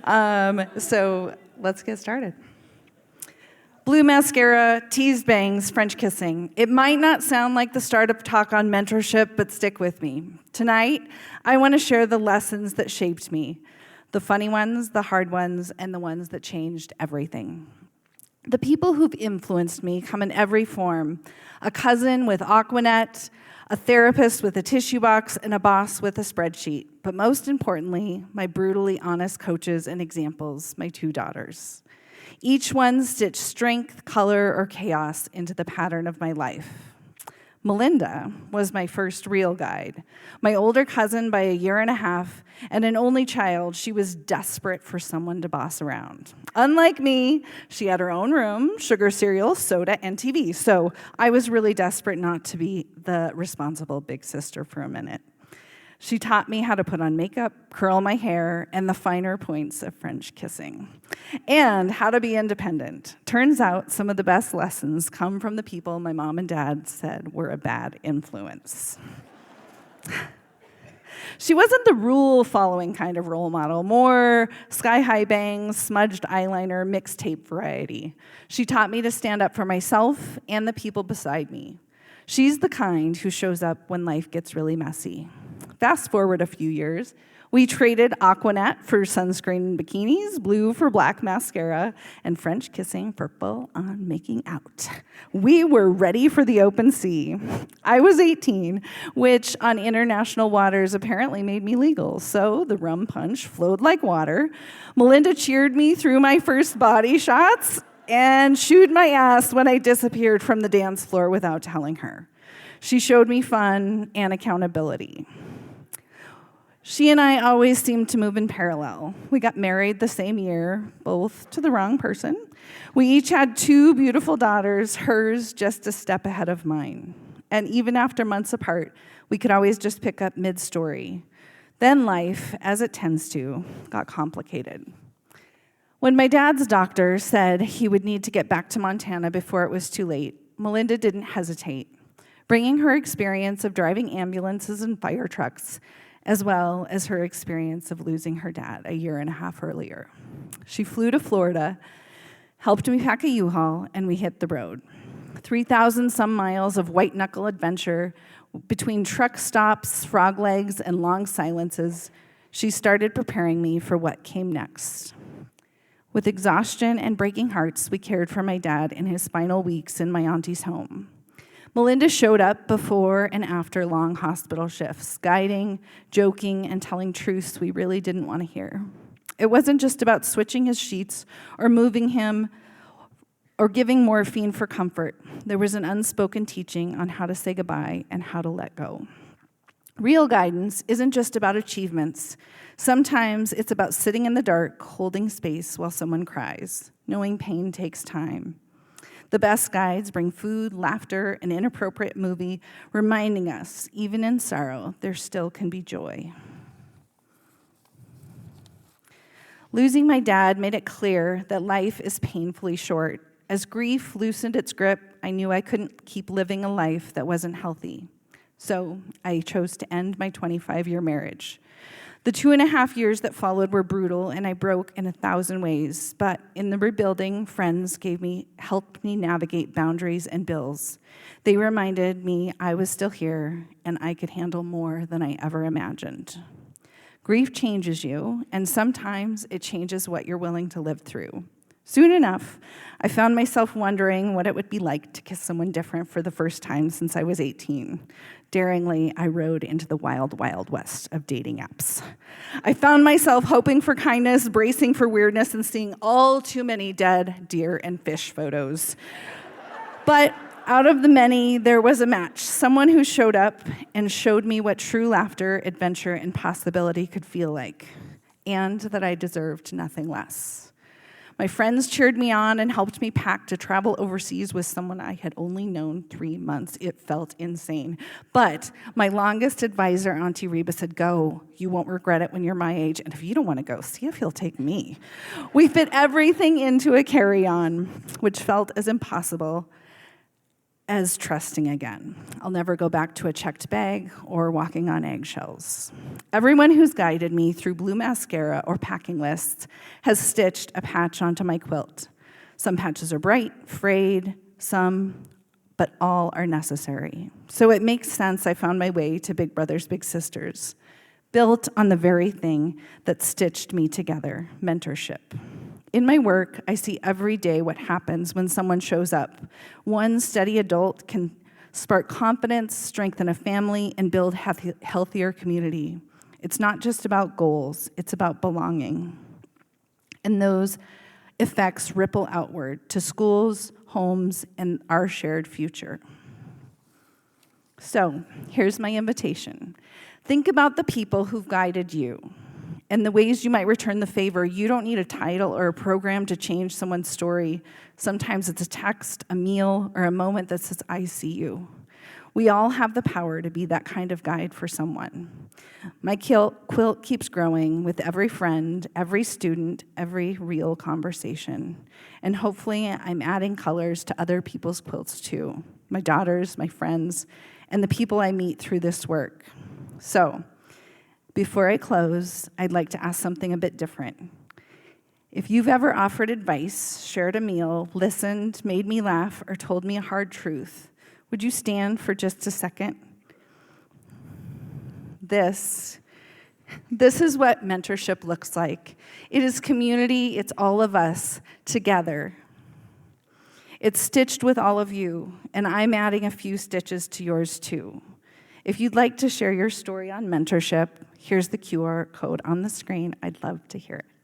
So let's get started. Blue mascara, teased bangs, French kissing. It might not sound like the startup talk on mentorship, but stick with me. Tonight, I want to share the lessons that shaped me. The funny ones, the hard ones, and the ones that changed everything. The people who've influenced me come in every form. A cousin with Aquanet, a therapist with a tissue box, and a boss with a spreadsheet. But most importantly, my brutally honest coaches and examples, my two daughters. Each one stitched strength, color, or chaos into the pattern of my life. Melinda was my first real guide. My older cousin by a year and a half, and an only child, she was desperate for someone to boss around. Unlike me, she had her own room, sugar cereal, soda, and TV. So I was really desperate not to be the responsible big sister for a minute. She taught me how to put on makeup, curl my hair, and the finer points of French kissing, and how to be independent. Turns out some of the best lessons come from the people my mom and dad said were a bad influence. She wasn't the rule-following kind of role model, more sky-high bangs, smudged eyeliner, mixtape variety. She taught me to stand up for myself and the people beside me. She's the kind who shows up when life gets really messy. Fast forward a few years, we traded Aquanet for sunscreen bikinis, blue for black mascara, and French kissing for full-on making out. We were ready for the open sea. I was 18, which on international waters apparently made me legal, so the rum punch flowed like water. Melinda cheered me through my first body shots and shooed my ass when I disappeared from the dance floor without telling her. She showed me fun and accountability. She and I always seemed to move in parallel. We got married the same year, both to the wrong person. We each had two beautiful daughters, hers just a step ahead of mine. And even after months apart, we could always just pick up mid-story. Then life, as it tends to, got complicated. When my dad's doctor said he would need to get back to Montana before it was too late, Melinda didn't hesitate, bringing her experience of driving ambulances and fire trucks, as well as her experience of losing her dad a year and a half earlier. She flew to Florida, helped me pack a U-Haul, and we hit the road. 3,000 some miles of white-knuckle adventure between truck stops, frog legs, and long silences. She started preparing me for what came next. With exhaustion and breaking hearts, we cared for my dad in his final weeks in my auntie's home. Melinda showed up before and after long hospital shifts, guiding, joking, and telling truths we really didn't want to hear. It wasn't just about switching his sheets or moving him or giving morphine for comfort. There was an unspoken teaching on how to say goodbye and how to let go. Real guidance isn't just about achievements. Sometimes it's about sitting in the dark, holding space while someone cries, knowing pain takes time. The best guides bring food, laughter, an inappropriate movie, reminding us, even in sorrow, there still can be joy. Losing my dad made it clear that life is painfully short. As grief loosened its grip, I knew I couldn't keep living a life that wasn't healthy. So I chose to end my 25-year marriage. The 2.5 years that followed were brutal, and I broke in 1,000 ways. But in the rebuilding, friends helped me navigate boundaries and bills. They reminded me I was still here, and I could handle more than I ever imagined. Grief changes you, and sometimes it changes what you're willing to live through. Soon enough, I found myself wondering what it would be like to kiss someone different for the first time since I was 18. Daringly, I rode into the wild, wild west of dating apps. I found myself hoping for kindness, bracing for weirdness, and seeing all too many dead deer and fish photos. But out of the many, there was a match, someone who showed up and showed me what true laughter, adventure, and possibility could feel like, and that I deserved nothing less. My friends cheered me on and helped me pack to travel overseas with someone I had only known 3 months. It felt insane. But my longest advisor, Auntie Reba, said, "Go. You won't regret it when you're my age. And if you don't want to go, see if he'll take me." We fit everything into a carry-on, which felt as impossible as trusting again. I'll never go back to a checked bag or walking on eggshells. Everyone who's guided me through blue mascara or packing lists has stitched a patch onto my quilt. Some patches are bright, frayed, but all are necessary. So it makes sense I found my way to Big Brothers Big Sisters, built on the very thing that stitched me together, mentorship. In my work, I see every day what happens when someone shows up. One steady adult can spark confidence, strengthen a family, and build healthier community. It's not just about goals, it's about belonging. And those effects ripple outward to schools, homes, and our shared future. So, here's my invitation. Think about the people who've guided you and the ways you might return the favor. You don't need a title or a program to change someone's story. Sometimes it's a text, a meal, or a moment that says, I see you. We all have the power to be that kind of guide for someone. My quilt keeps growing with every friend, every student, every real conversation. And hopefully I'm adding colors to other people's quilts too. My daughters, my friends, and the people I meet through this work. So, before I close, I'd like to ask something a bit different. If you've ever offered advice, shared a meal, listened, made me laugh, or told me a hard truth, would you stand for just a second? This is what mentorship looks like. It is community, it's all of us together. It's stitched with all of you, and I'm adding a few stitches to yours too. If you'd like to share your story on mentorship, here's the QR code on the screen. I'd love to hear it.